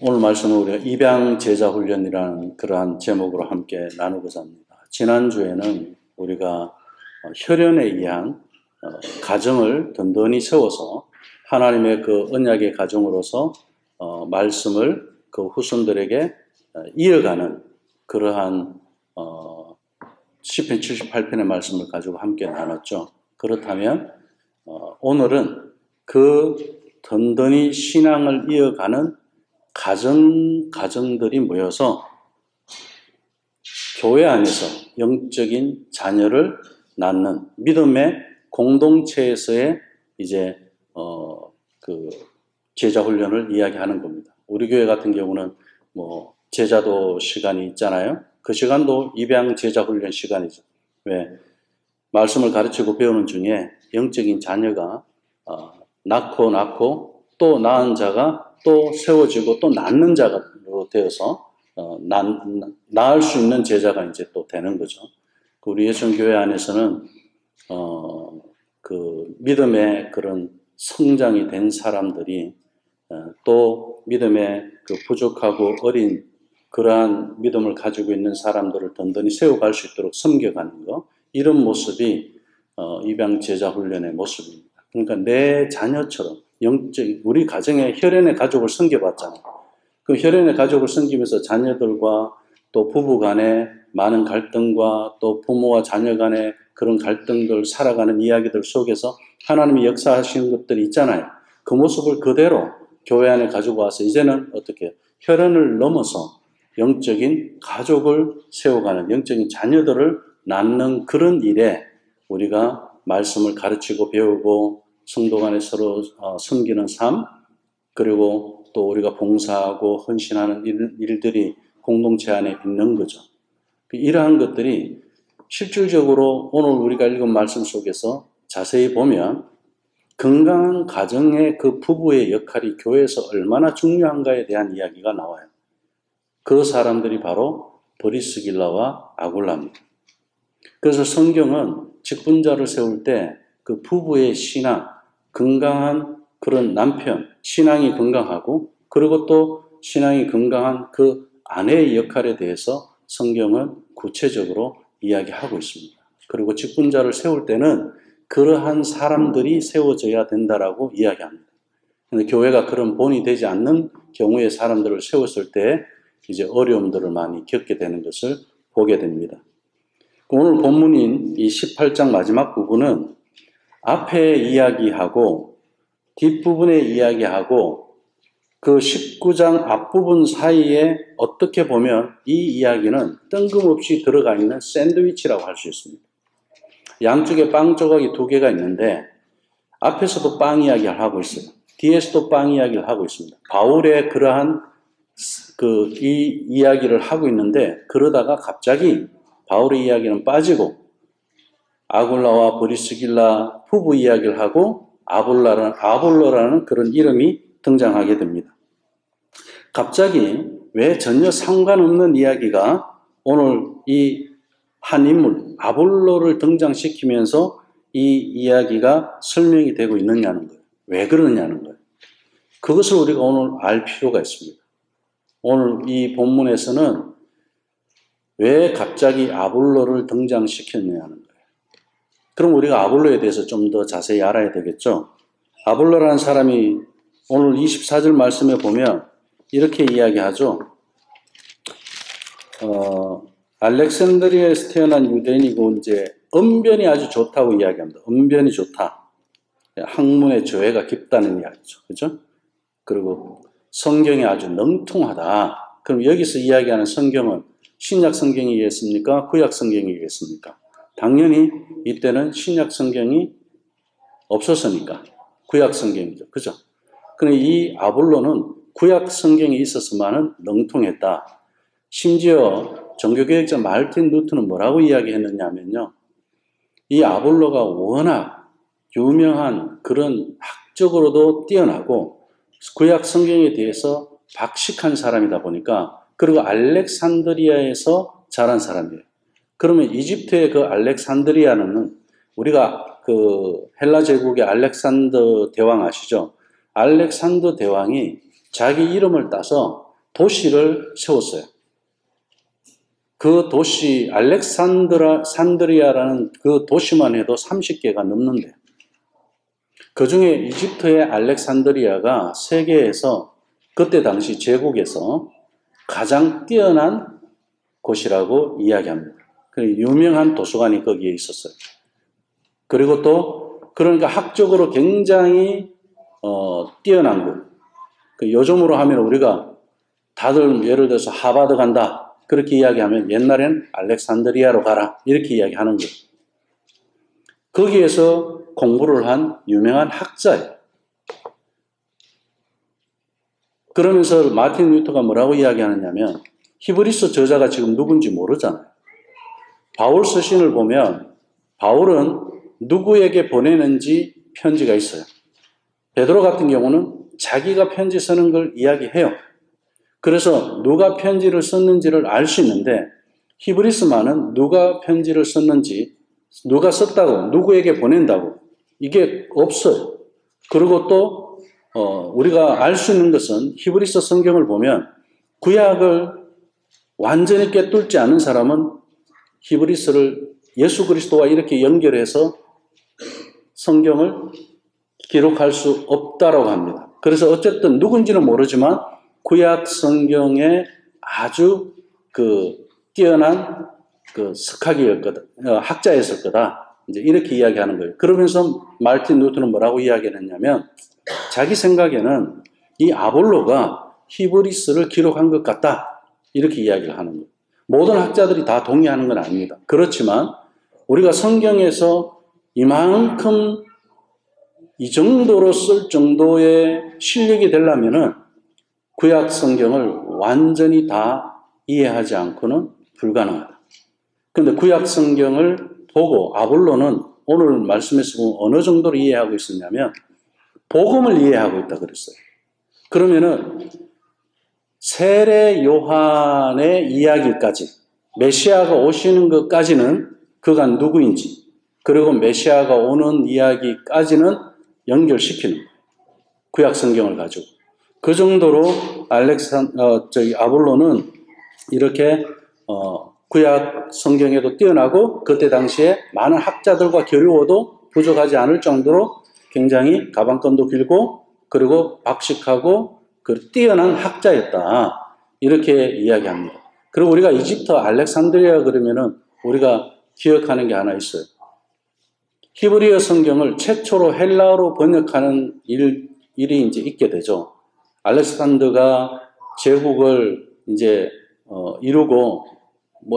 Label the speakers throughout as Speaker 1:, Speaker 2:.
Speaker 1: 오늘 말씀은 우리가 입양 제자 훈련이라는 그러한 제목으로 함께 나누고자 합니다. 지난주에는 우리가 혈연에 의한 가정을 든든히 세워서 하나님의 그 언약의 가정으로서 말씀을 그 후손들에게 이어가는 그러한 시편 78편의 말씀을 가지고 함께 나눴죠. 그렇다면 오늘은 그 든든히 신앙을 이어가는 가정들이 모여서 교회 안에서 영적인 자녀를 낳는 믿음의 공동체에서의 이제 그 제자 훈련을 이야기하는 겁니다. 우리 교회 같은 경우는 뭐 제자도 시간이 있잖아요. 그 시간도 입양 제자 훈련 시간이죠. 왜? 말씀을 가르치고 배우는 중에 영적인 자녀가 낳고 또 낳은 자가 또 세워지고 또 낳는 자가 되어서 낳을 수 있는 제자가 이제 또 되는 거죠. 우리 예천교회 안에서는 그 믿음의 그런 성장이 된 사람들이 또 믿음의 그 부족하고 어린 그러한 믿음을 가지고 있는 사람들을 든든히 세워갈 수 있도록 섬겨가는 것, 이런 모습이 입양 제자 훈련의 모습입니다. 그러니까 내 자녀처럼 우리 가정의 혈연의 가족을 섬겨봤잖아요. 그 혈연의 가족을 섬기면서 자녀들과 또 부부 간의 많은 갈등과 또 부모와 자녀 간의 그런 갈등들, 살아가는 이야기들 속에서 하나님이 역사하시는 것들이 있잖아요. 그 모습을 그대로 교회 안에 가지고 와서 이제는 어떻게 혈연을 넘어서 영적인 가족을 세워가는, 영적인 자녀들을 낳는 그런 일에 우리가 말씀을 가르치고 배우고 성도 간에 서로 섬기는 삶, 그리고 또 우리가 봉사하고 헌신하는 일들이 공동체 안에 있는 거죠. 이러한 것들이 실질적으로 오늘 우리가 읽은 말씀 속에서 자세히 보면 건강한 가정의 그 부부의 역할이 교회에서 얼마나 중요한가에 대한 이야기가 나와요. 그 사람들이 바로 브리스길라와 아굴라입니다. 그래서 성경은 직분자를 세울 때 그 부부의 신앙, 건강한 그런 남편, 신앙이 건강하고 그리고 또 신앙이 건강한 그 아내의 역할에 대해서 성경은 구체적으로 이야기하고 있습니다. 그리고 직분자를 세울 때는 그러한 사람들이 세워져야 된다라고 이야기합니다. 근데 교회가 그런 본이 되지 않는 경우에 사람들을 세웠을 때 이제 어려움들을 많이 겪게 되는 것을 보게 됩니다. 오늘 본문인 이 18장 마지막 부분은 앞에 이야기하고 뒷부분에 이야기하고 그 19장 앞부분 사이에 어떻게 보면 이 이야기는 뜬금없이 들어가 있는 샌드위치라고 할 수 있습니다. 양쪽에 빵 조각이 2개가 있는데 앞에서도 빵 이야기를 하고 있어요. 뒤에서도 빵 이야기를 하고 있습니다. 바울의 그러한 이 이야기를 하고 있는데 그러다가 갑자기 바울의 이야기는 빠지고 아굴라와 브리스길라 부부 이야기를 하고 아볼로라는 그런 이름이 등장하게 됩니다. 갑자기 왜 전혀 상관없는 이야기가 오늘 이 한 인물 아볼로를 등장시키면서 이 이야기가 설명이 되고 있느냐는 거예요. 왜 그러느냐는 거예요. 그것을 우리가 오늘 알 필요가 있습니다. 오늘 이 본문에서는 왜 갑자기 아볼로를 등장시켰느냐는 거예요. 그럼 우리가 아볼로에 대해서 좀 더 자세히 알아야 되겠죠. 아볼로라는 사람이 오늘 24절 말씀에 보면 이렇게 이야기하죠. 알렉산드리아에서 태어난 유대인이고 이제 언변이 아주 좋다고 이야기합니다. 언변이 좋다. 학문의 조예가 깊다는 이야기죠. 그렇죠? 그리고 성경이 아주 능통하다. 그럼 여기서 이야기하는 성경은 신약 성경이겠습니까? 구약 성경이겠습니까? 당연히 이때는 신약 성경이 없었으니까 구약 성경이죠. 그죠? 그런데 이 아볼로는 구약 성경이 있었으면은 능통했다. 심지어 종교개혁자 마르틴 루터는 뭐라고 이야기했느냐면요. 이 아볼로가 워낙 유명한 그런 학적으로도 뛰어나고 구약 성경에 대해서 박식한 사람이다 보니까 그리고 알렉산드리아에서 자란 사람이에요. 그러면 이집트의 그 알렉산드리아는 우리가 그 헬라 제국의 알렉산더 대왕 아시죠? 알렉산더 대왕이 자기 이름을 따서 도시를 세웠어요. 그 도시 산드리아라는 그 도시만 해도 30개가 넘는데요. 그 중에 이집트의 알렉산드리아가 세계에서 그때 당시 제국에서 가장 뛰어난 곳이라고 이야기합니다. 유명한 도서관이 거기에 있었어요. 그리고 또 그러니까 학적으로 굉장히 뛰어난 곳. 요즘으로 하면 우리가 다들 예를 들어서 하버드 간다 그렇게 이야기하면 옛날엔 알렉산드리아로 가라 이렇게 이야기하는 거예요. 거기에서 공부를 한 유명한 학자예요. 그러면서 마틴 루터가 뭐라고 이야기하느냐면 히브리서 저자가 지금 누군지 모르잖아요. 바울 서신을 보면 바울은 누구에게 보내는지 편지가 있어요. 베드로 같은 경우는 자기가 편지 쓰는 걸 이야기해요. 그래서 누가 편지를 썼는지를 알 수 있는데 히브리서만은 누가 편지를 썼는지 누가 썼다고 누구에게 보낸다고 이게 없어요. 그리고 또 우리가 알 수 있는 것은 히브리서 성경을 보면 구약을 완전히 꿰뚫지 않은 사람은 히브리서를 예수 그리스도와 이렇게 연결해서 성경을 기록할 수 없다라고 합니다. 그래서 어쨌든 누군지는 모르지만 구약 성경에 아주 뛰어난 석학이었을 거다, 학자였을 거다. 이제 이렇게 이야기하는 거예요. 그러면서 마틴 루터는 뭐라고 이야기했냐면 자기 생각에는 이 아볼로가 히브리서를 기록한 것 같다. 이렇게 이야기를 하는 거예요. 모든 학자들이 다 동의하는 건 아닙니다. 그렇지만 우리가 성경에서 이만큼 이 정도로 쓸 정도의 실력이 되려면은 구약 성경을 완전히 다 이해하지 않고는 불가능하다. 그런데 구약 성경을 보고 아볼로는 오늘 말씀에서 보면 어느 정도로 이해하고 있었냐면 복음을 이해하고 있다 그랬어요. 그러면은 세례 요한의 이야기까지 메시아가 오시는 것까지는 그가 누구인지 그리고 메시아가 오는 이야기까지는 연결시키는 거예요. 구약 성경을 가지고. 그 정도로 아볼로는 이렇게 구약 성경에도 뛰어나고 그때 당시에 많은 학자들과 교류어도 부족하지 않을 정도로 굉장히 가방끈도 길고 그리고 박식하고 뛰어난 학자였다. 이렇게 이야기합니다. 그리고 우리가 이집트 알렉산드리아 그러면은 우리가 기억하는 게 하나 있어요. 히브리어 성경을 최초로 헬라어로 번역하는 일이 이제 있게 되죠. 알렉산더가 제국을 이제 이루고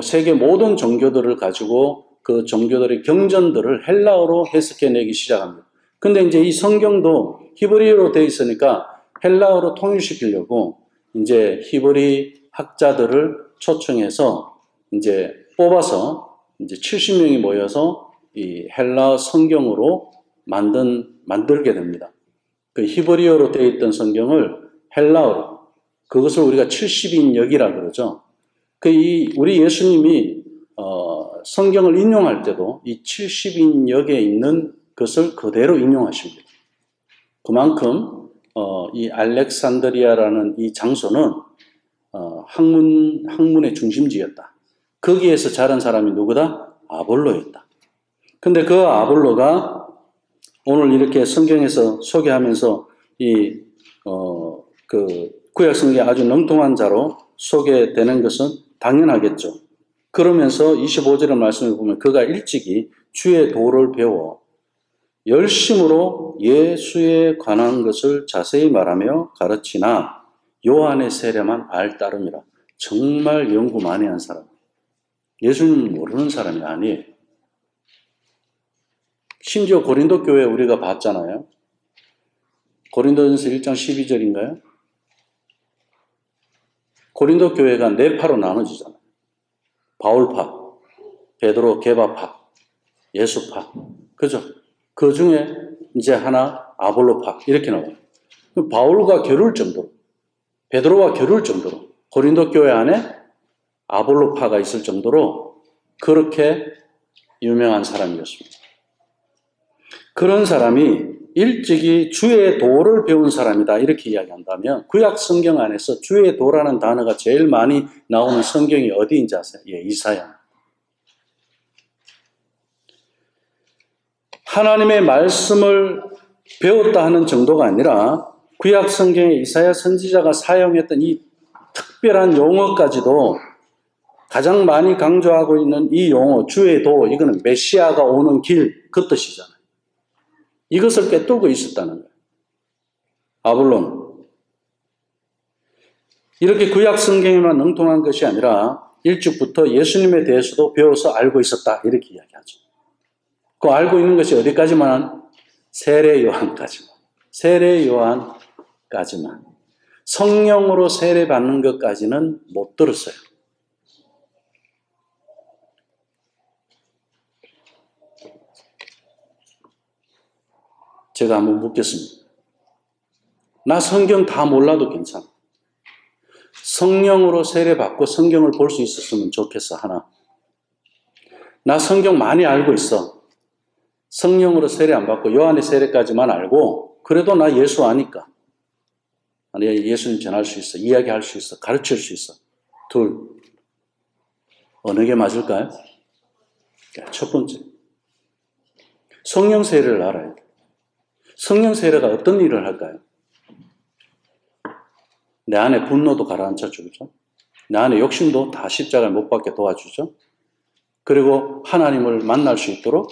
Speaker 1: 세계 모든 종교들을 가지고 그 종교들의 경전들을 헬라어로 해석해내기 시작합니다. 근데 이제 이 성경도 히브리어로 되어 있으니까 헬라어로 통일시키려고 이제 히브리 학자들을 초청해서 이제 뽑아서 이제 70명이 모여서 이 헬라어 성경으로 만들게 됩니다. 그 히브리어로 되어 있던 성경을 헬라어로, 그것을 우리가 70인역이라 그러죠. 우리 예수님이 성경을 인용할 때도 이 70인역에 있는 것을 그대로 인용하십니다. 그만큼 이 알렉산드리아라는 이 장소는 학문의 중심지였다. 거기에서 자란 사람이 누구다? 아볼로였다. 근데 그 아볼로가 오늘 이렇게 성경에서 소개하면서 구약 성경에 아주 능통한 자로 소개되는 것은 당연하겠죠. 그러면서 25절의 말씀을 보면 그가 일찍이 주의 도를 배워 열심으로 예수에 관한 것을 자세히 말하며 가르치나 요한의 세례만 알따름이라. 정말 연구 많이 한 사람. 예수님 모르는 사람이 아니에요. 심지어 고린도 교회 우리가 봤잖아요. 고린도전서 1장 12절인가요? 고린도 교회가 네 파로 나눠지잖아요. 바울파, 베드로 게바파, 예수파. 그죠? 그 중에 이제 하나 아볼로파 이렇게 나와요. 바울과 겨룰 정도로, 베드로와 겨룰 정도로 고린도 교회 안에 아볼로파가 있을 정도로 그렇게 유명한 사람이었습니다. 그런 사람이 일찍이 주의 도를 배운 사람이다 이렇게 이야기한다면 구약 성경 안에서 주의 도라는 단어가 제일 많이 나오는 성경이 어디인지 아세요? 예, 이사야. 하나님의 말씀을 배웠다 하는 정도가 아니라 구약 성경에 이사야 선지자가 사용했던 이 특별한 용어까지도 가장 많이 강조하고 있는 이 용어 주의 도, 이거는 메시아가 오는 길 그 뜻이잖아요. 이것을 꿰뚫고 있었다는 거예요. 아볼론. 이렇게 구약 성경에만 능통한 것이 아니라 일찍부터 예수님에 대해서도 배워서 알고 있었다 이렇게 이야기하죠. 그 알고 있는 것이 어디까지만? 세례 요한까지만. 세례 요한까지만. 성령으로 세례 받는 것까지는 못 들었어요. 제가 한번 묻겠습니다. 나 성경 다 몰라도 괜찮아. 성령으로 세례받고 성경을 볼 수 있었으면 좋겠어, 하나. 나 성경 많이 알고 있어. 성령으로 세례 안 받고 요한의 세례까지만 알고 그래도 나 예수 아니까. 내가 예수님 전할 수 있어. 이야기할 수 있어. 가르칠 수 있어. 둘. 어느 게 맞을까요? 첫 번째. 성령 세례를 알아야 돼. 성령 세례가 어떤 일을 할까요? 내 안에 분노도 가라앉혀 주죠. 내 안에 욕심도 다 십자가에 못 박게 도와주죠. 그리고 하나님을 만날 수 있도록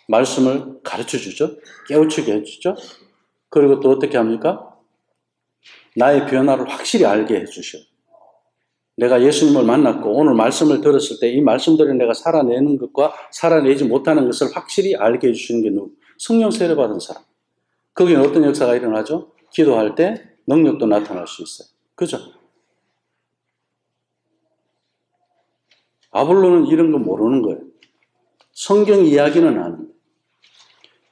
Speaker 1: 말씀을 가르쳐 주죠. 깨우치게 해주죠. 그리고 또 어떻게 합니까? 나의 변화를 확실히 알게 해주셔. 내가 예수님을 만났고 오늘 말씀을 들었을 때 이 말씀들을 내가 살아내는 것과 살아내지 못하는 것을 확실히 알게 해주시는 게 누구? 성령 세례 받은 사람. 거기는 어떤 역사가 일어나죠? 기도할 때 능력도 나타날 수 있어요. 그죠? 아볼로는 이런 거 모르는 거예요. 성경 이야기는 아는.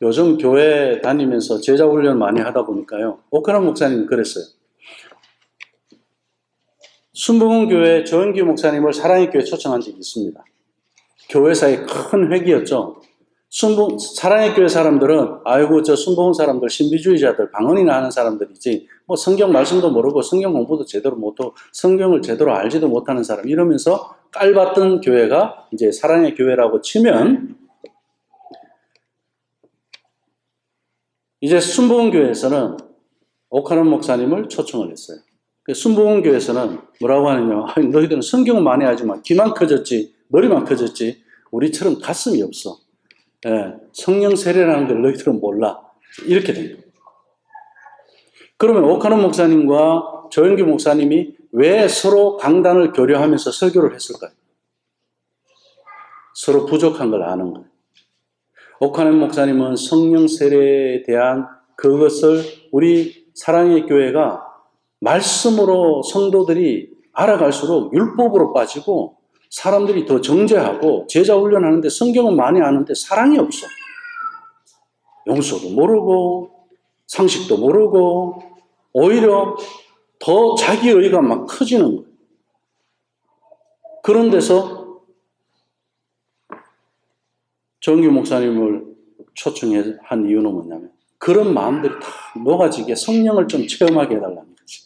Speaker 1: 요즘 교회 다니면서 제자 훈련 많이 하다 보니까요. 오카노 목사님이 그랬어요. 순복음교회 조은규 목사님을 사랑의 교회 초청한 적이 있습니다. 교회사의 큰 회기였죠. 사랑의 교회 사람들은 아이고 저 순복음 사람들 신비주의자들 방언이나 하는 사람들이지 뭐 성경 말씀도 모르고 성경 공부도 제대로 못하고 성경을 제대로 알지도 못하는 사람 이러면서 깔봤던 교회가 이제 사랑의 교회라고 치면 이제 순복음교회에서는 오카노 목사님을 초청을 했어요. 순복음교회에서는 뭐라고 하느냐, 너희들은 성경은 많이 하지만 귀만 커졌지 머리만 커졌지 우리처럼 가슴이 없어. 예, 성령 세례라는 걸 너희들은 몰라. 이렇게 된 거예요. 그러면 오카노 목사님과 조영규 목사님이 왜 서로 강단을 교류하면서 설교를 했을까요? 서로 부족한 걸 아는 거예요. 오카노 목사님은 성령 세례에 대한 그것을 우리 사랑의 교회가 말씀으로 성도들이 알아갈수록 율법으로 빠지고 사람들이 더 정죄하고 제자 훈련하는데 성경은 많이 아는데 사랑이 없어. 용서도 모르고 상식도 모르고 오히려 더 자기의가 막 커지는 거예요. 그런 데서 정규 목사님을 초청한 이유는 뭐냐면 그런 마음들이 다 녹아지게 성령을 좀 체험하게 해달라는 거지.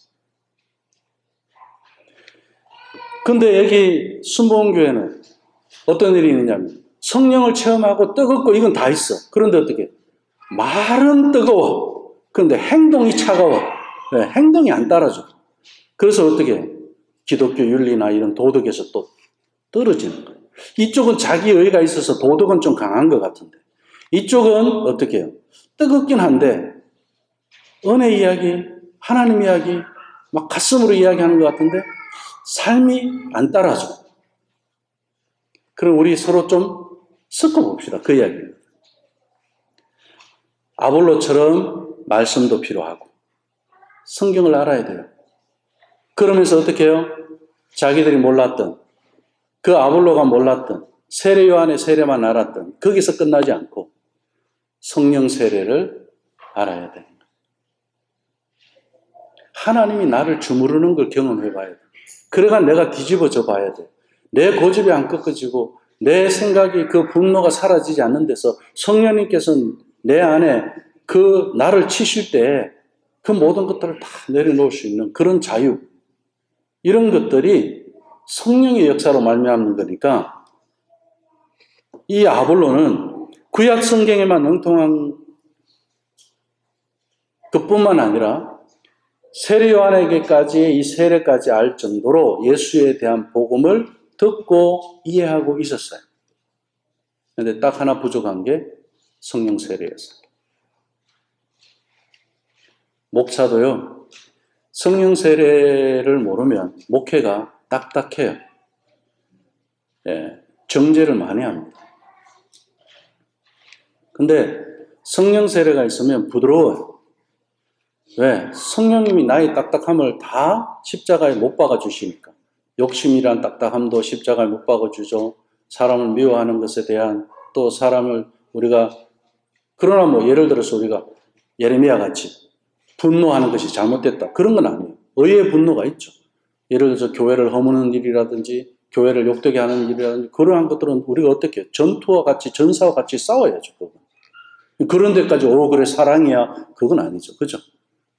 Speaker 1: 근데 여기 순복음교회는 어떤 일이 있느냐면 성령을 체험하고 뜨겁고 이건 다 있어. 그런데 어떻게? 말은 뜨거워. 그런데 행동이 차가워. 네, 행동이 안 따라줘. 그래서 어떻게? 기독교 윤리나 이런 도덕에서 또 떨어지는 거예요. 이쪽은 자기의가 있어서 도덕은 좀 강한 것 같은데 이쪽은 어떻게 해요? 뜨겁긴 한데 은혜 이야기, 하나님 이야기 막 가슴으로 이야기하는 것 같은데 삶이 안 따라줘. 그럼 우리 서로 좀 섞어봅시다. 그 이야기를. 아볼로처럼 말씀도 필요하고 성경을 알아야 돼요. 그러면서 어떻게 해요? 자기들이 몰랐던 그 아볼로가 몰랐던 세례 요한의 세례만 알았던 거기서 끝나지 않고 성령 세례를 알아야 돼요. 하나님이 나를 주무르는 걸 경험해 봐야 돼. 그래가 내가 뒤집어져 봐야 돼. 내 고집이 안 꺾어지고 내 생각이 그 분노가 사라지지 않는 데서 성령님께서는 내 안에 그 나를 치실 때 그 모든 것들을 다 내려놓을 수 있는 그런 자유, 이런 것들이 성령의 역사로 말미암는 거니까 이 아볼로는 구약 성경에만 능통한 그뿐만 아니라 세례 요한에게까지 이 세례까지 알 정도로 예수에 대한 복음을 듣고 이해하고 있었어요. 그런데 딱 하나 부족한 게 성령 세례였어요. 목사도요, 성령 세례를 모르면 목회가 딱딱해요. 예, 정죄를 많이 합니다. 근데 성령 세례가 있으면 부드러워요. 왜? 성령님이 나의 딱딱함을 다 십자가에 못 박아주시니까. 욕심이란 딱딱함도 십자가에 못 박아주죠. 사람을 미워하는 것에 대한, 또 사람을 우리가, 그러나 뭐 예를 들어서 우리가 예레미야 같이 분노하는 것이 잘못됐다, 그런 건 아니에요. 의의 분노가 있죠. 예를 들어서 교회를 허무는 일이라든지 교회를 욕되게 하는 일이라든지 그러한 것들은 우리가 어떻게 해요? 전투와 같이, 전사와 같이 싸워야죠. 그건. 그런 데까지 그래 사랑이야, 그건 아니죠. 그죠?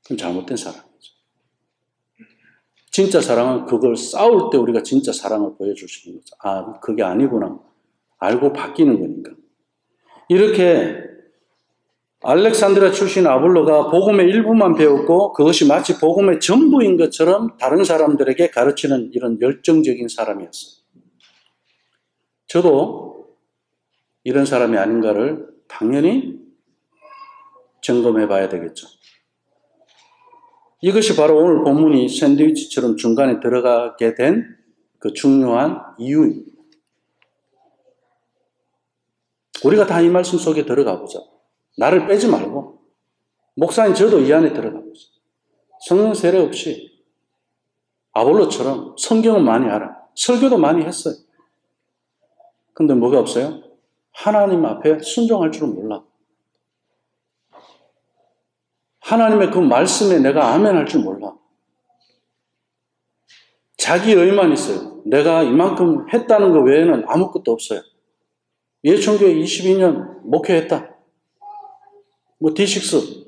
Speaker 1: 그건 잘못된 사랑이죠. 진짜 사랑은 그걸 싸울 때 우리가 진짜 사랑을 보여줄 수 있는 거죠. 아, 그게 아니구나 알고 바뀌는 거니까. 이렇게 알렉산드리아 출신 아볼로가 복음의 일부만 배웠고 그것이 마치 복음의 전부인 것처럼 다른 사람들에게 가르치는 이런 열정적인 사람이었어요. 저도 이런 사람이 아닌가를 당연히 점검해 봐야 되겠죠. 이것이 바로 오늘 본문이 샌드위치처럼 중간에 들어가게 된 그 중요한 이유입니다. 우리가 다 이 말씀 속에 들어가 보자. 나를 빼지 말고, 목사님 저도 이 안에 들어가 보자. 성령 세례 없이 아볼로처럼 성경은 많이 알아. 설교도 많이 했어요. 근데 뭐가 없어요? 하나님 앞에 순종할 줄은 몰라. 하나님의 그 말씀에 내가 아멘 할 줄 몰라. 자기 의만 있어요. 내가 이만큼 했다는 것 외에는 아무것도 없어요. 예천교회 22년 목회했다. 뭐 D6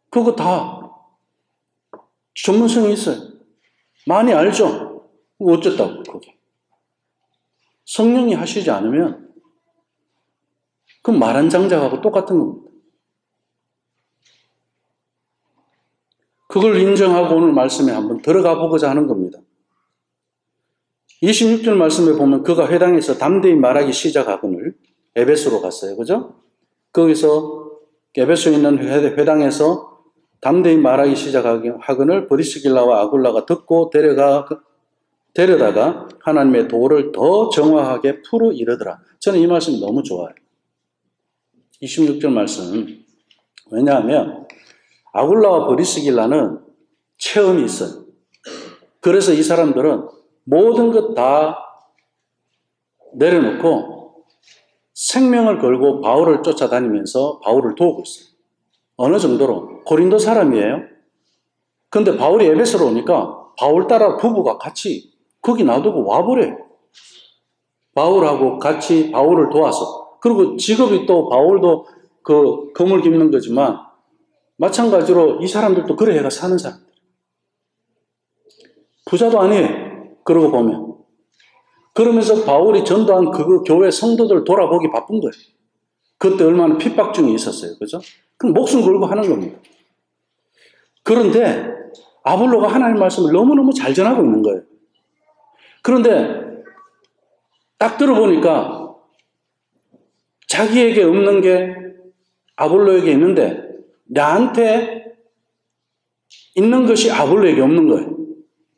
Speaker 1: 그거 다 전문성이 있어요. 많이 알죠? 어쨌다고 그게. 성령이 하시지 않으면 그 말한 장작하고 똑같은 겁니다. 그걸 인정하고 오늘 말씀에 한번 들어가 보고자 하는 겁니다. 26절 말씀에 보면 그가 회당에서 담대히 말하기 시작하거늘 에베소로 갔어요. 그죠? 거기서 에베소에 있는 회당에서 담대히 말하기 시작하거늘 브리스길라와 아굴라가 듣고 데려다가 하나님의 도를 더 정확하게 풀어 이르더라. 저는 이 말씀이 너무 좋아요. 26절 말씀. 왜냐하면 아굴라와 브리스길라는 체험이 있어요. 그래서 이 사람들은 모든 것 다 내려놓고 생명을 걸고 바울을 쫓아다니면서 바울을 도우고 있어요. 어느 정도로? 고린도 사람이에요. 근데 바울이 에베소로 오니까 바울 따라 부부가 같이 거기 놔두고 와버려요. 바울하고 같이 바울을 도와서. 그리고 직업이 또 바울도 그 검을 깁는 거지만 마찬가지로 이 사람들도 그래 해가 사는 사람들. 부자도 아니에요. 그러고 보면. 그러면서 바울이 전도한 그 교회 성도들 돌아보기 바쁜 거예요. 그때 얼마나 핍박중이 있었어요. 그죠? 그럼 목숨 걸고 하는 겁니다. 그런데 아볼로가 하나님 말씀을 너무너무 잘 전하고 있는 거예요. 그런데 딱 들어보니까 자기에게 없는 게 아볼로에게 있는데 나한테 있는 것이 아볼로에게 없는 거예요.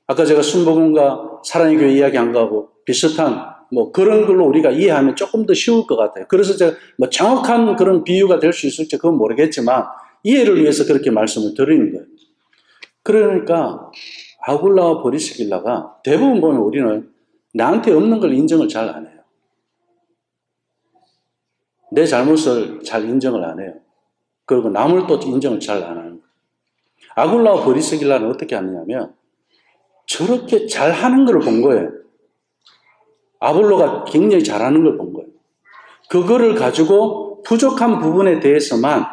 Speaker 1: 아까 제가 순복음과 사랑의 교회 이야기한 거하고 비슷한 뭐 그런 걸로 우리가 이해하면 조금 더 쉬울 것 같아요. 그래서 제가 뭐 정확한 그런 비유가 될 수 있을지 그건 모르겠지만 이해를 위해서 그렇게 말씀을 드리는 거예요. 그러니까 아굴라와 브리스길라가 대부분 보면 우리는 나한테 없는 걸 인정을 잘 안 해요. 내 잘못을 잘 인정을 안 해요. 그리고 남을 또 인정을 잘 안 하는 거예요. 아굴라와 브리스길라는 어떻게 하느냐면 저렇게 잘하는 걸 본 거예요. 아볼로가 굉장히 잘하는 걸 본 거예요. 그거를 가지고 그 부족한 부분에 대해서만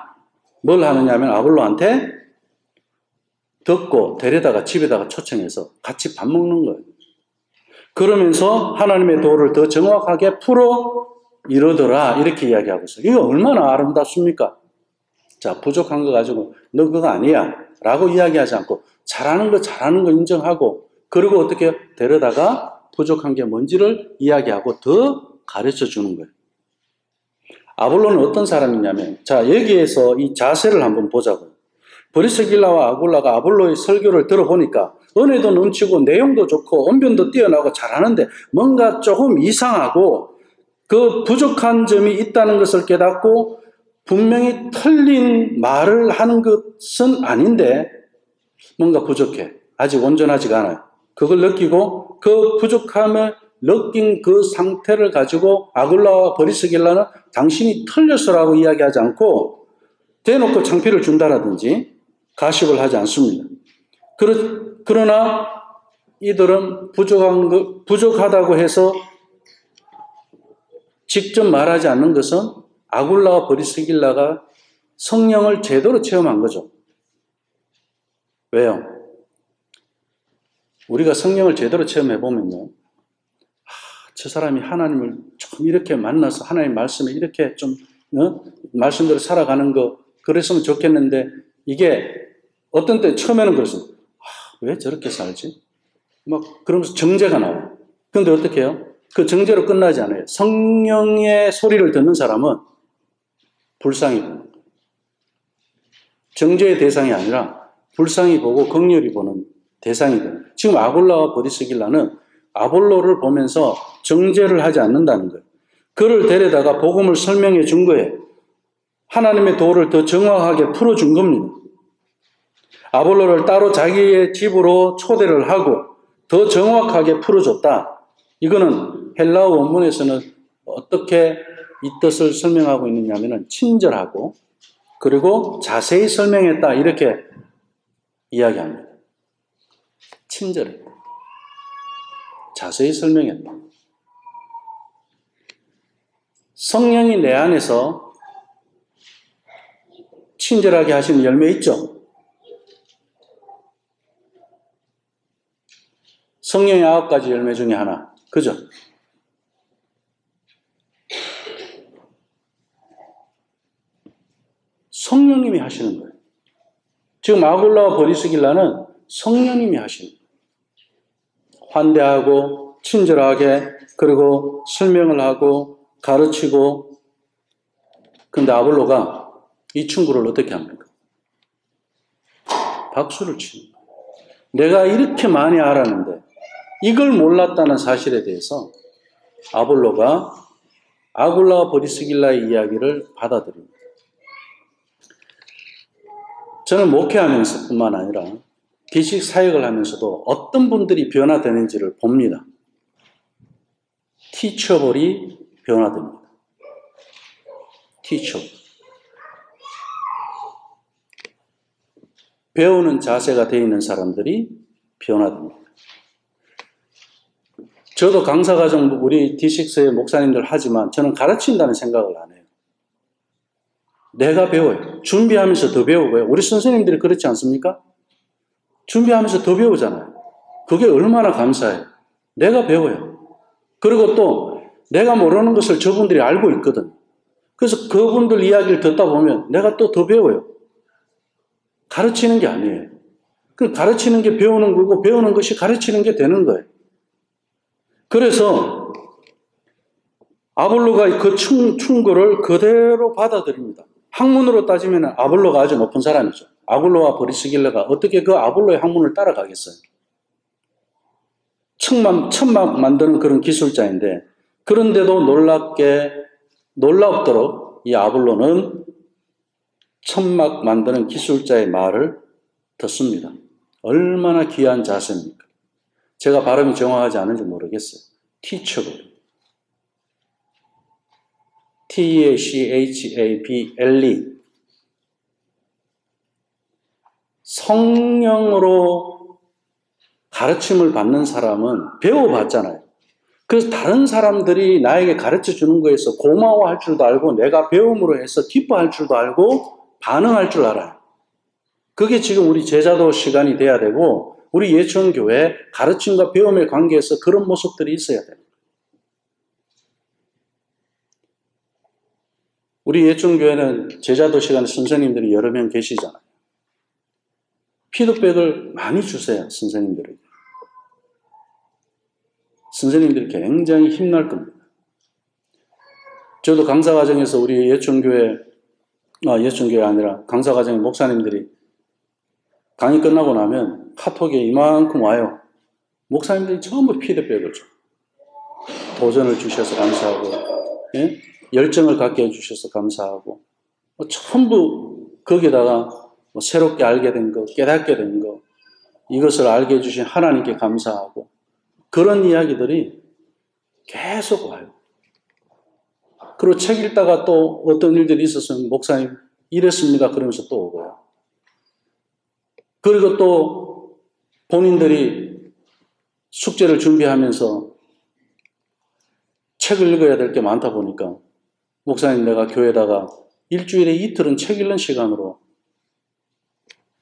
Speaker 1: 뭘 하느냐면 아볼로한테 듣고 데려다가 집에다가 초청해서 같이 밥 먹는 거예요. 그러면서 하나님의 도를 더 정확하게 풀어 이루더라 이렇게 이야기하고 있어요. 이거 얼마나 아름답습니까? 자, 부족한 거 가지고 너 그거 아니야 라고 이야기하지 않고 잘하는 거 인정하고 그리고 어떻게 데려다가 부족한 게 뭔지를 이야기하고 더 가르쳐 주는 거예요. 아볼로는 어떤 사람이냐면 자, 여기에서 이 자세를 한번 보자고요. 브리스길라와 아굴라가 아볼로의 설교를 들어보니까 은혜도 넘치고 내용도 좋고 언변도 뛰어나고 잘하는데 뭔가 조금 이상하고 그 부족한 점이 있다는 것을 깨닫고 분명히 틀린 말을 하는 것은 아닌데 뭔가 부족해. 아직 온전하지가 않아요. 그걸 느끼고 그 부족함을 느낀 그 상태를 가지고 아굴라와 브리스길라는 당신이 틀렸어라고 이야기하지 않고 대놓고 창피를 준다라든지 가십을 하지 않습니다. 그러나 이들은 부족하다고 해서 직접 말하지 않는 것은 아굴라와 브리스길라가 성령을 제대로 체험한 거죠. 왜요? 우리가 성령을 제대로 체험해보면요. 저 사람이 하나님을 좀 이렇게 만나서 하나님 말씀에 이렇게 좀 말씀대로 살아가는 거 그랬으면 좋겠는데 이게 어떤 때 처음에는 그랬어요. 왜 저렇게 살지? 막 그러면서 정죄가 나와요. 그런데 어떻게 해요? 그 정죄로 끝나지 않아요. 성령의 소리를 듣는 사람은 불쌍히 보는 거예요. 정죄의 대상이 아니라 불쌍히 보고 긍휼히 보는 대상이 돼요. 지금 아볼로와 브리스길라는 아볼로를 보면서 정죄를 하지 않는다는 거예요. 그를 데려다가 복음을 설명해 준 거예요. 하나님의 도를 더 정확하게 풀어준 겁니다. 아볼로를 따로 자기의 집으로 초대를 하고 더 정확하게 풀어줬다. 이거는 헬라어 원문에서는 어떻게 이 뜻을 설명하고 있느냐면 친절하고 그리고 자세히 설명했다 이렇게 이야기합니다. 친절했다. 자세히 설명했다. 성령이 내 안에서 친절하게 하시는 열매 있죠? 성령의 9가지 열매 중에 하나. 그죠? 성령님이 하시는 거예요. 지금 아굴라와 브리스길라는 성령님이 하시는 거예요. 환대하고 친절하게 그리고 설명을 하고 가르치고 근데 아볼로가 이 친구를 어떻게 합니까? 박수를 치는 거예요. 내가 이렇게 많이 알았는데 이걸 몰랐다는 사실에 대해서 아볼로가 아굴라와 브리스길라의 이야기를 받아들입니다. 저는 목회하면서 뿐만 아니라 기식 사역을 하면서도 어떤 분들이 변화되는지를 봅니다. 티처볼이 변화됩니다. 티처볼. 배우는 자세가 되어 있는 사람들이 변화됩니다. 저도 강사과정 우리 D6의 목사님들 하지만 저는 가르친다는 생각을 안 해요. 내가 배워요. 준비하면서 더 배우고요. 우리 선생님들이 그렇지 않습니까? 준비하면서 더 배우잖아요. 그게 얼마나 감사해요. 내가 배워요. 그리고 또 내가 모르는 것을 저분들이 알고 있거든. 그래서 그분들 이야기를 듣다 보면 내가 또 더 배워요. 가르치는 게 아니에요. 그 가르치는 게 배우는 거고 배우는 것이 가르치는 게 되는 거예요. 그래서 아볼로가 그 충고를 그대로 받아들입니다. 학문으로 따지면 아볼로가 아주 높은 사람이죠. 아볼로와 브리스길라가 어떻게 그 아볼로의 학문을 따라가겠어요? 천막 만드는 그런 기술자인데 그런데도 놀랍도록 이 아볼로는 천막 만드는 기술자의 말을 듣습니다. 얼마나 귀한 자세입니까? 제가 발음이 정확하지 않은지 모르겠어요. teachable. T-E-A-C-H-A-B-L-E. 성령으로 가르침을 받는 사람은 배워봤잖아요. 그래서 다른 사람들이 나에게 가르쳐 주는 거에서 고마워할 줄도 알고 내가 배움으로 해서 기뻐할 줄도 알고 반응할 줄 알아요. 그게 지금 우리 제자도 시간이 돼야 되고 우리 예천교회 가르침과 배움의 관계에서 그런 모습들이 있어야 돼요. 우리 예천교회는 제자도 시간에 선생님들이 여러 명 계시잖아요. 피드백을 많이 주세요. 선생님들에게. 선생님들이 굉장히 힘날 겁니다. 저도 강사 과정에서 우리 예천교회 아니라 강사 과정에 목사님들이 강의 끝나고 나면 카톡에 이만큼 와요. 목사님들이 전부 피드백을 줘요. 도전을 주셔서 감사하고, 예? 열정을 갖게 해주셔서 감사하고, 전부 거기다가 새롭게 알게 된 거, 깨닫게 된 거, 이것을 알게 해주신 하나님께 감사하고, 그런 이야기들이 계속 와요. 그리고 책 읽다가 또 어떤 일들이 있었으면 목사님 이랬습니다 그러면서 또 오고요. 그리고 또 본인들이 숙제를 준비하면서 책을 읽어야 될 게 많다 보니까 목사님 내가 교회에다가 일주일에 이틀은 책 읽는 시간으로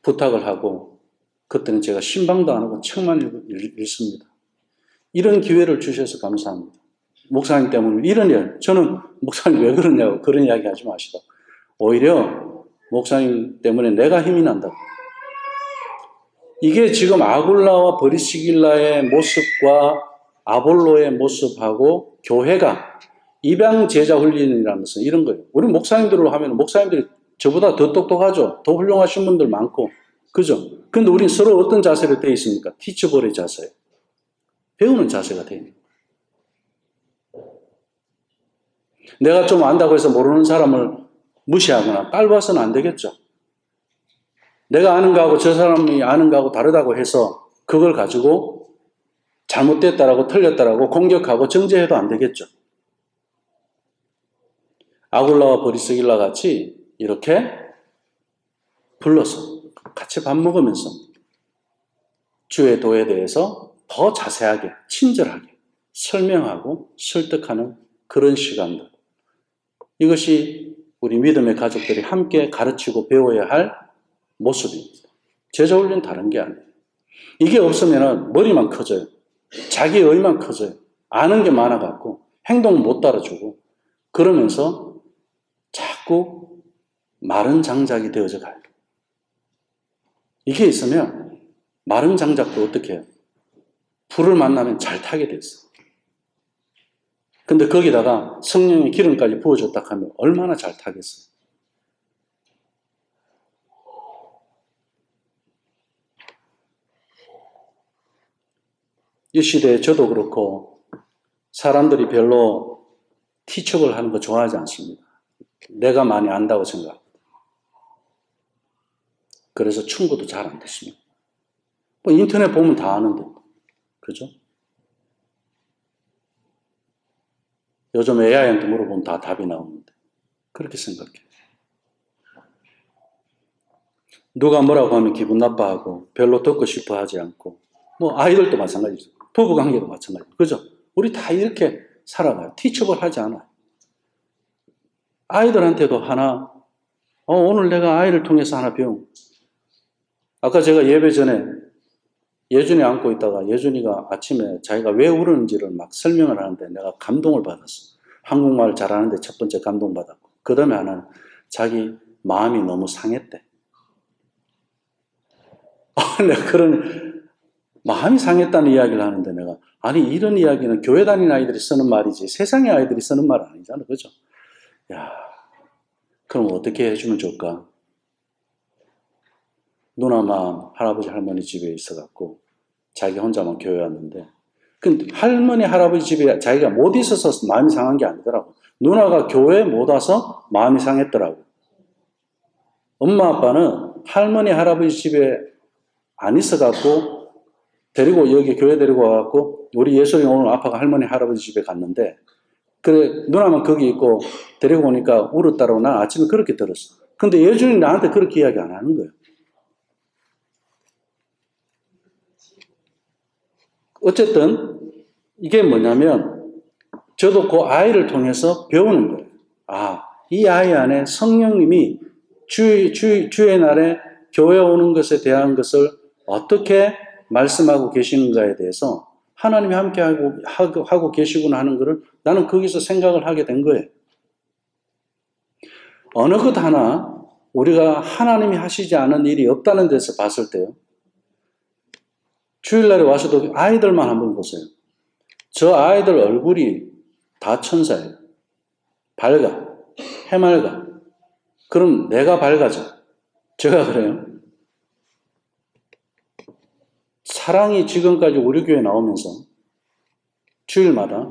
Speaker 1: 부탁을 하고 그때는 제가 신방도 안 하고 책만 읽습니다. 이런 기회를 주셔서 감사합니다. 목사님 때문에 이런 일, 저는 목사님 왜 그러냐고 그런 이야기 하지 마시다. 오히려 목사님 때문에 내가 힘이 난다고. 이게 지금 아굴라와 브리스길라의 모습과 아볼로의 모습하고 교회가 입양 제자 훈련이라는 것은 이런 거예요. 우리 목사님들로 하면 목사님들이 저보다 더 똑똑하죠. 더 훌륭하신 분들 많고. 그죠? 근데 우린 서로 어떤 자세로 되어 있습니까? 티처볼의 자세. 배우는 자세가 되어 있는 거예요. 내가 좀 안다고 해서 모르는 사람을 무시하거나 딸봐서는 안 되겠죠. 내가 아는 거하고 저 사람이 아는 거하고 다르다고 해서 그걸 가지고 잘못됐다라고 틀렸다라고 공격하고 정죄해도 안 되겠죠. 아굴라와 브리스길라 같이 이렇게 불러서 같이 밥 먹으면서 주의 도에 대해서 더 자세하게 친절하게 설명하고 설득하는 그런 시간들. 이것이 우리 믿음의 가족들이 함께 가르치고 배워야 할 모습입니다. 제자훈련 다른 게 아니에요. 이게 없으면 머리만 커져요. 자기 의만 커져요. 아는 게 많아갖고 행동을 못 따라주고 그러면서 자꾸 마른 장작이 되어져 가요. 이게 있으면 마른 장작도 어떻게 해요? 불을 만나면 잘 타게 돼 있어요. 근데 거기다가 성령의 기름까지 부어줬다 하면 얼마나 잘 타겠어요. 이 시대에 저도 그렇고 사람들이 별로 티처를 하는 거 좋아하지 않습니다. 내가 많이 안다고 생각합니다. 그래서 충고도 잘 안 됐습니다. 뭐 인터넷 보면 다 아는데, 그죠? 요즘 AI한테 물어보면 다 답이 나오는데 그렇게 생각해요. 누가 뭐라고 하면 기분 나빠하고 별로 듣고 싶어 하지 않고 뭐 아이들도 마찬가지죠. 부부관계도 마찬가지죠. 그죠? 우리 다 이렇게 살아가요. 티처블 하지 않아요. 아이들한테도 하나 오늘 내가 아이를 통해서 하나 배운 아까 제가 예배 전에 예준이 안고 있다가 예준이가 아침에 자기가 왜 울었는지를 막 설명을 하는데 내가 감동을 받았어. 한국말 잘하는데 첫 번째 감동받았고 그 다음에 하나는 자기 마음이 너무 상했대. 내가 그런 마음이 상했다는 이야기를 하는데 내가 아니 이런 이야기는 교회 다니는 아이들이 쓰는 말이지 세상의 아이들이 쓰는 말 아니잖아. 그죠? 야, 그럼 어떻게 해주면 좋을까? 누나만 할아버지 할머니 집에 있어갖고 자기 혼자만 교회 왔는데 근데 할머니 할아버지 집에 자기가 못 있어서 마음이 상한 게 아니더라고. 누나가 교회에 못 와서 마음이 상했더라고. 엄마 아빠는 할머니 할아버지 집에 안 있어갖고 데리고 여기 교회 데리고 와갖고 우리 예솔이 오늘 아빠가 할머니 할아버지 집에 갔는데 그래 누나만 거기 있고 데리고 오니까 울었다라고 난 아침에 그렇게 들었어. 근데 예준이 나한테 그렇게 이야기 안 하는 거예요. 어쨌든 이게 뭐냐면 저도 그 아이를 통해서 배우는 거예요. 아, 이 아이 안에 성령님이 주의 날에 교회 오는 것에 대한 것을 어떻게 말씀하고 계시는가에 대해서 하나님이 함께 하고 계시구나 하는 것을 나는 거기서 생각을 하게 된 거예요. 어느 것 하나 우리가 하나님이 하시지 않은 일이 없다는 데서 봤을 때요. 주일날에 와서도 아이들만 한번 보세요. 저 아이들 얼굴이 다 천사예요. 밝아. 해맑아. 그럼 내가 밝아져. 제가 그래요. 사랑이 지금까지 우리 교회에 나오면서 주일마다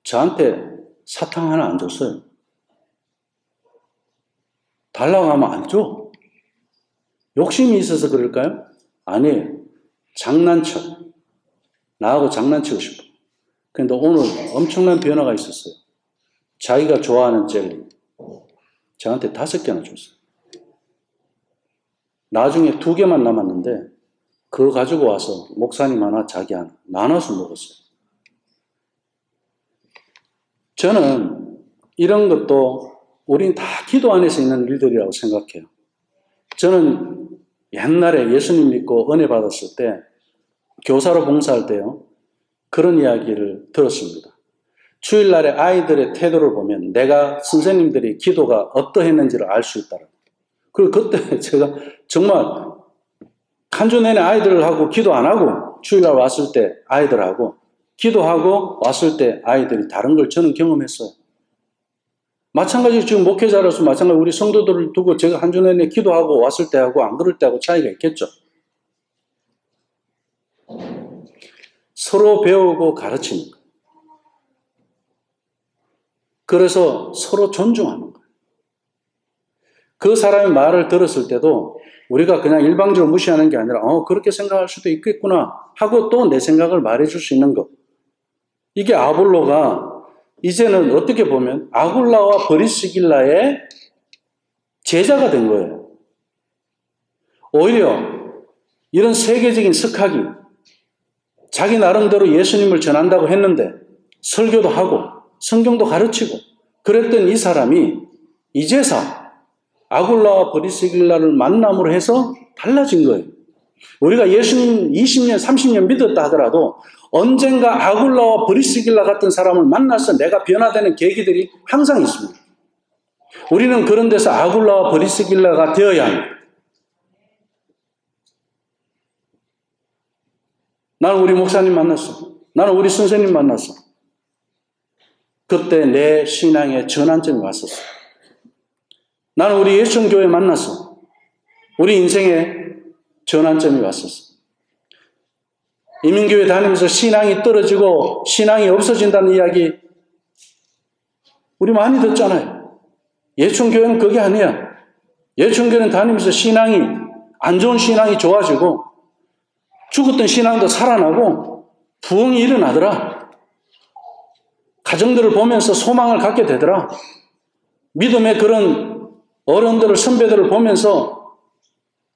Speaker 1: 저한테 사탕 하나 안 줬어요. 달라고 하면 안 줘. 욕심이 있어서 그럴까요? 아니에요. 장난쳐. 나하고 장난치고 싶어. 그런데 오늘 엄청난 변화가 있었어요. 자기가 좋아하는 젤리. 저한테 5개나 줬어요. 나중에 2개만 남았는데 그거 가지고 와서 목사님 하나, 자기 하나 나눠서 먹었어요. 저는 이런 것도 우린 다 기도 안에서 있는 일들이라고 생각해요. 저는 옛날에 예수님 믿고 은혜 받았을 때 교사로 봉사할 때요. 그런 이야기를 들었습니다. 주일날에 아이들의 태도를 보면 내가 선생님들이 기도가 어떠했는지를 알 수 있다고. 그리고 그때 제가 정말 한 주 내내 아이들하고 기도 안 하고 주일날 왔을 때 아이들하고 기도하고 왔을 때 아이들이 다른 걸 저는 경험했어요. 마찬가지로 지금 목회자로서 마찬가지로 우리 성도들을 두고 제가 한 주 내내 기도하고 왔을 때하고 안 그럴 때하고 차이가 있겠죠. 서로 배우고 가르치는 거예요. 그래서 서로 존중하는 거예요. 그 사람의 말을 들었을 때도 우리가 그냥 일방적으로 무시하는 게 아니라 그렇게 생각할 수도 있겠구나 하고 또 내 생각을 말해줄 수 있는 것. 이게 아볼로가 이제는 어떻게 보면 아굴라와 브리스길라의 제자가 된 거예요. 오히려 이런 세계적인 석학이 자기 나름대로 예수님을 전한다고 했는데 설교도 하고 성경도 가르치고 그랬던 이 사람이 이제서 아굴라와 브리스길라를 만남으로 해서 달라진 거예요. 우리가 예수님 20년, 30년 믿었다 하더라도 언젠가 아굴라와 브리스길라 같은 사람을 만나서 내가 변화되는 계기들이 항상 있습니다. 우리는 그런 데서 아굴라와 브리스길라가 되어야 합니다. 나는 우리 목사님 만났어. 나는 우리 선생님 만났어. 그때 내 신앙의 전환점이 왔었어. 나는 우리 예천교회 만났어. 우리 인생의 전환점이 왔었어. 이민교회 다니면서 신앙이 떨어지고 신앙이 없어진다는 이야기 우리 많이 듣잖아요. 예천교회는 그게 아니야. 예천교회는 다니면서 신앙이 안 좋은 신앙이 좋아지고 죽었던 신앙도 살아나고 부흥이 일어나더라. 가정들을 보면서 소망을 갖게 되더라. 믿음의 그런 어른들을 선배들을 보면서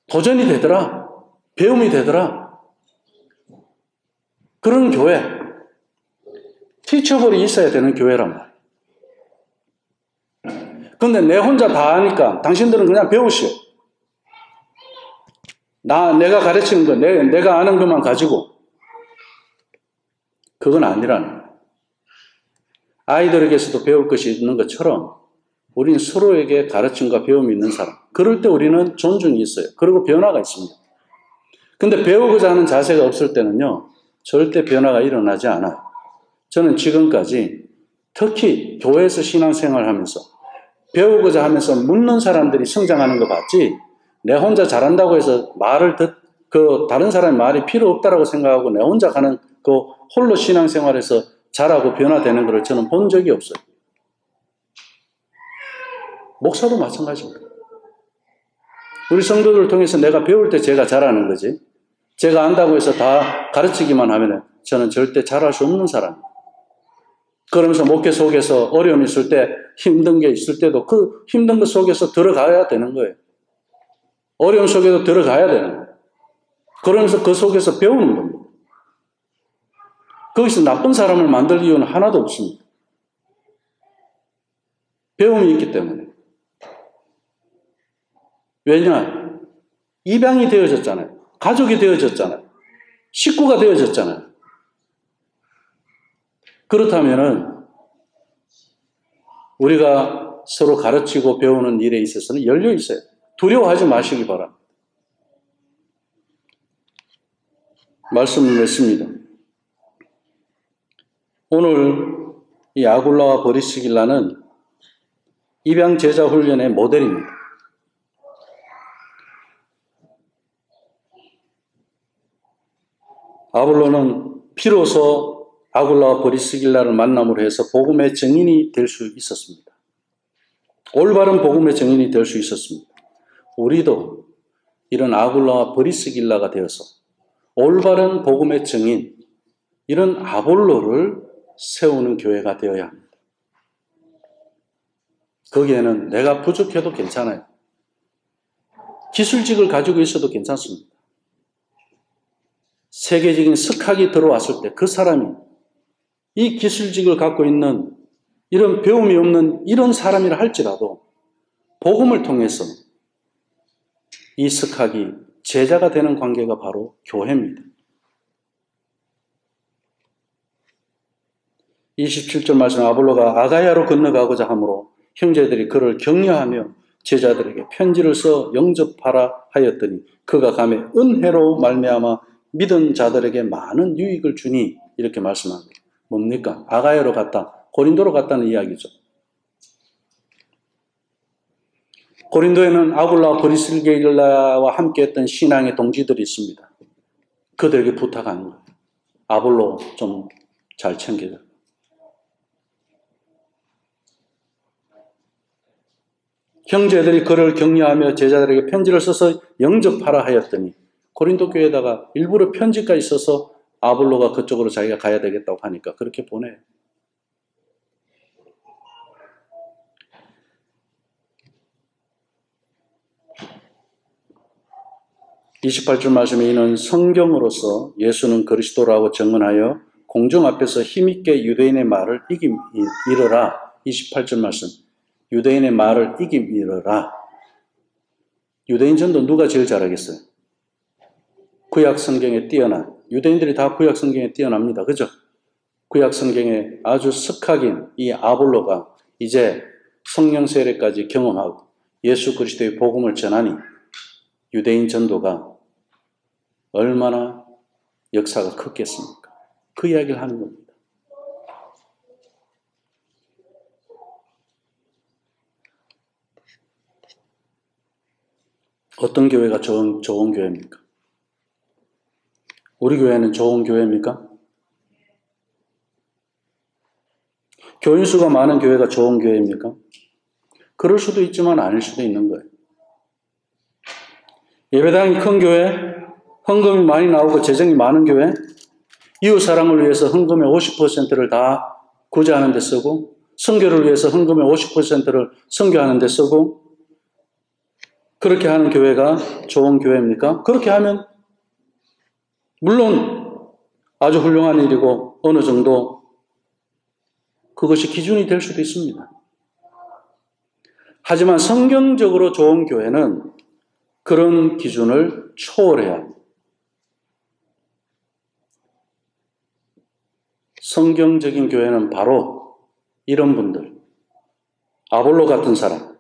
Speaker 1: 도전이 되더라. 배움이 되더라. 그런 교회, 티처블이 있어야 되는 교회란 말이에요. 근데 내 혼자 다 하니까 당신들은 그냥 배우시오. 내가 가르치는 거, 내가 아는 것만 가지고. 그건 아니라는 거예요. 아이들에게서도 배울 것이 있는 것처럼 우리는 서로에게 가르침과 배움이 있는 사람. 그럴 때 우리는 존중이 있어요. 그리고 변화가 있습니다. 근데 배우고자 하는 자세가 없을 때는요, 절대 변화가 일어나지 않아요. 저는 지금까지 특히 교회에서 신앙생활을 하면서 배우고자 하면서 묻는 사람들이 성장하는 거 봤지, 내 혼자 잘한다고 해서 다른 사람의 말이 필요 없다라고 생각하고 내 혼자 가는 그 홀로 신앙생활에서 자라고 변화되는 것을 저는 본 적이 없어요. 목사도 마찬가지입니다. 우리 성도들을 통해서 내가 배울 때 제가 잘하는 거지, 제가 안다고 해서 다 가르치기만 하면 저는 절대 잘할 수 없는 사람입니다. 그러면서 목회 속에서 어려움이 있을 때, 힘든 게 있을 때도 그 힘든 것 속에서 들어가야 되는 거예요. 어려움 속에도 들어가야 되는 거예요. 그러면서 그 속에서 배우는 겁니다. 거기서 나쁜 사람을 만들 이유는 하나도 없습니다. 배움이 있기 때문에. 왜냐? 입양이 되어졌잖아요. 가족이 되어졌잖아요. 식구가 되어졌잖아요. 그렇다면은 우리가 서로 가르치고 배우는 일에 있어서는 열려 있어요. 두려워하지 마시기 바랍니다. 말씀을 맺습니다. 오늘 이 아굴라와 브리스길라는 입양 제자 훈련의 모델입니다. 아볼로는 비로소 아굴라와 브리스길라를 만남으로 해서 복음의 증인이 될 수 있었습니다. 올바른 복음의 증인이 될 수 있었습니다. 우리도 이런 아굴라와 브리스길라가 되어서 올바른 복음의 증인, 이런 아볼로를 세우는 교회가 되어야 합니다. 거기에는 내가 부족해도 괜찮아요. 기술직을 가지고 있어도 괜찮습니다. 세계적인 석학이 들어왔을 때 그 사람이 이 기술직을 갖고 있는 이런 배움이 없는 이런 사람이라 할지라도 복음을 통해서 이 석학이 제자가 되는 관계가 바로 교회입니다. 27절 말씀, 아볼로가 아가야로 건너가고자 하므로 형제들이 그를 격려하며 제자들에게 편지를 써 영접하라 하였더니 그가 가매 은혜로 말미암아 믿은 자들에게 많은 유익을 주니, 이렇게 말씀합니다. 뭡니까? 아가야로 갔다, 고린도로 갔다는 이야기죠. 고린도에는 아굴라와 브리스길라와 함께했던 신앙의 동지들이 있습니다. 그들에게 부탁하는 거예요. 아볼로 좀 잘 챙겨줘. 형제들이 그를 격려하며 제자들에게 편지를 써서 영접하라 하였더니 고린도 교회에다가 일부러 편지가 있어서 아볼로가 그쪽으로 자기가 가야 되겠다고 하니까 그렇게 보내요. (28절) 말씀에 이는 성경으로서 예수는 그리스도라고 증언하여 공중 앞에서 힘있게 유대인의 말을 이기리라. 28절 말씀, 유대인의 말을 이기리라. 유대인 전도 누가 제일 잘하겠어요? 구약 성경에 뛰어난, 유대인들이 다 구약 성경에 뛰어납니다. 그죠? 구약 성경에 아주 석학인 이 아볼로가 이제 성령 세례까지 경험하고 예수 그리스도의 복음을 전하니 유대인 전도가 얼마나 역사가 컸겠습니까? 그 이야기를 하는 겁니다. 어떤 교회가 좋은 교회입니까? 우리 교회는 좋은 교회입니까? 교인 수가 많은 교회가 좋은 교회입니까? 그럴 수도 있지만 아닐 수도 있는 거예요. 예배당이 큰 교회, 헌금이 많이 나오고 재정이 많은 교회, 이웃 사랑을 위해서 헌금의 50%를 다 구제하는 데 쓰고, 선교를 위해서 헌금의 50%를 선교하는 데 쓰고, 그렇게 하는 교회가 좋은 교회입니까? 그렇게 하면 물론 아주 훌륭한 일이고 어느 정도 그것이 기준이 될 수도 있습니다. 하지만 성경적으로 좋은 교회는 그런 기준을 초월해야 합니다. 성경적인 교회는 바로 이런 분들, 아볼로 같은 사람,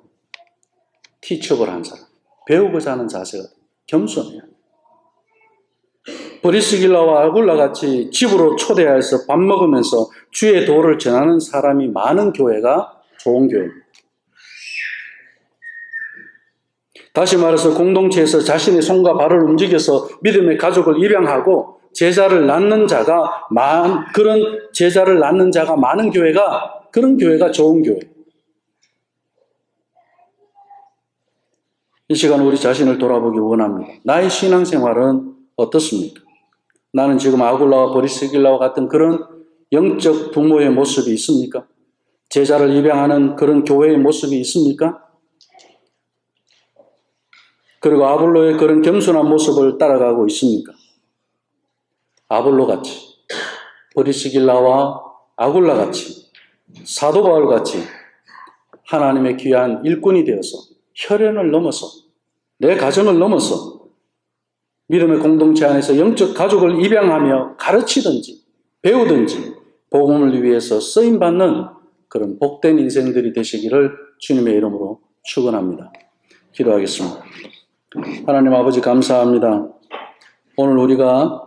Speaker 1: 티처블한 사람, 배우고자 하는 자세가 겸손해요. 브리스길라와 아굴라 같이 집으로 초대해서 밥 먹으면서 주의 도를 전하는 사람이 많은 교회가 좋은 교회입니다. 다시 말해서 공동체에서 자신의 손과 발을 움직여서 믿음의 가족을 입양하고 제자를 낳는 자가 그런 제자를 낳는 자가 많은 교회가, 그런 교회가 좋은 교회. 이 시간 우리 자신을 돌아보기 원합니다. 나의 신앙생활은 어떻습니까? 나는 지금 아굴라와 브리스길라와 같은 그런 영적 부모의 모습이 있습니까? 제자를 입양하는 그런 교회의 모습이 있습니까? 그리고 아볼로의 그런 겸손한 모습을 따라가고 있습니까? 아볼로같이, 브리스길라와 아굴라같이, 사도 바울같이 하나님의 귀한 일꾼이 되어서 혈연을 넘어서 내 가정을 넘어서 믿음의 공동체 안에서 영적 가족을 입양하며 가르치든지 배우든지 복음을 위해서 쓰임받는 그런 복된 인생들이 되시기를 주님의 이름으로 축원합니다. 기도하겠습니다. 하나님 아버지 감사합니다. 오늘 우리가